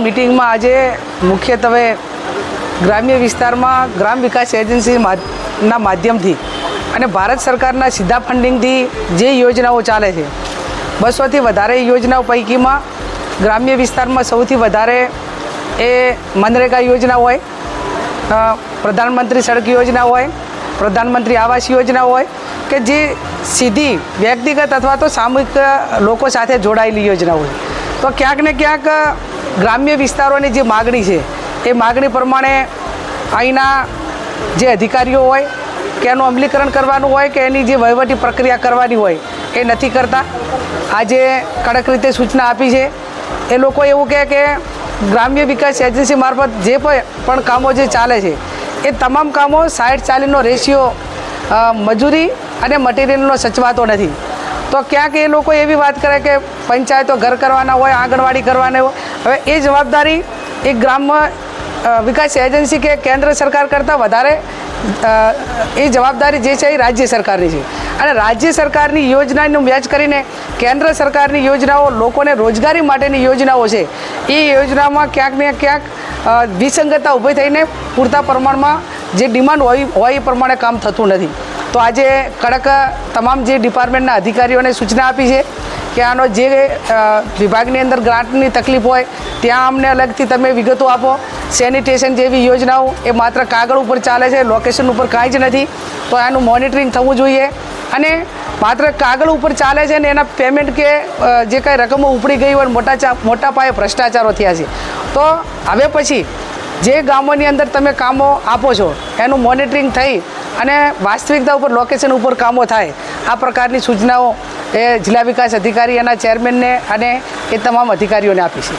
મીટિંગમાં આજે મુખ્યત્વે ગ્રામ્ય વિસ્તારમાં ગ્રામ વિકાસ એજન્સીના માધ્યમથી અને ભારત સરકારના સીધા ફંડિંગથી જે યોજનાઓ ચાલે છે 200થી વધારે યોજનાઓ પૈકીમાં ગ્રામ્ય વિસ્તારમાં સૌથી વધારે એ મનરેગા યોજના હોય, પ્રધાનમંત્રી સડક યોજના હોય, પ્રધાનમંત્રી આવાસ યોજના હોય કે જે સીધી વ્યક્તિગત અથવા તો સામૂહિક લોકો સાથે જોડાયેલી યોજના હોય. તો ક્યાંક ને ક્યાંક ગ્રામ્ય વિસ્તારોની જે માગણી છે એ માગણી પ્રમાણે અહીંના જે અધિકારીઓ હોય કે એનું અમલીકરણ કરવાનું હોય કે એની જે વહીવટી પ્રક્રિયા કરવાની હોય એ નથી કરતા. આજે કડક રીતે સૂચના આપી છે. એ લોકો એવું કહે કે ગ્રામ્ય વિકાસ એજન્સી મારફત જે પણ કામો જે ચાલે છે એ તમામ કામો 60-40નો રેશિયો મજૂરી અને મટીરિયલનો સચવાતો નથી. તો ક્યાંક એ લોકો એવી વાત કરે કે પંચાયતો ઘર કરવાના હોય, આંગણવાડી કરવાના હોય. હવે એ જવાબદારી એક ગ્રામ વિકાસ એજન્સી કે કેન્દ્ર સરકાર કરતાં વધારે એ જવાબદારી જે છે એ રાજ્ય સરકારની છે. અને રાજ્ય સરકારની યોજનાનું મેચ કરીને કેન્દ્ર સરકારની યોજનાઓ લોકોને રોજગારી માટેની યોજનાઓ છે એ યોજનામાં ક્યાંક ને ક્યાંક વિસંગતતા ઊભી થઈને પૂરતા પ્રમાણમાં જે ડિમાન્ડ હોય એ પ્રમાણે કામ થતું નથી. તો આજે કડક તમામ જે ડિપાર્ટમેન્ટના અધિકારીઓને સૂચના આપી છે કે આનો જે વિભાગની અંદર ગ્રાન્ટની તકલીફ હોય ત્યાં અમને અલગથી તમે વિગતો આપો. સેનિટેશન જેવી યોજનાઓ એ માત્ર કાગળ ઉપર ચાલે છે, લોકેશન ઉપર કાંઈ જ નથી. તો આનું મોનિટરિંગ થવું જોઈએ. અને માત્ર કાગળ ઉપર ચાલે છે ને એના પેમેન્ટ કે જે કાંઈ રકમો ઉપડી ગઈ હોય મોટા પાયે ભ્રષ્ટાચારો થયા છે. તો હવે પછી જે ગામોની અંદર તમે કામો આપો છો એનું મોનિટરિંગ થઈ અને વાસ્તવિકતા ઉપર લોકેશન ઉપર કામો થાય આ પ્રકારની સૂચનાઓ એ જિલ્લા વિકાસ અધિકારી એના ચેરમેનને અને એ તમામ અધિકારીઓને આપી છે.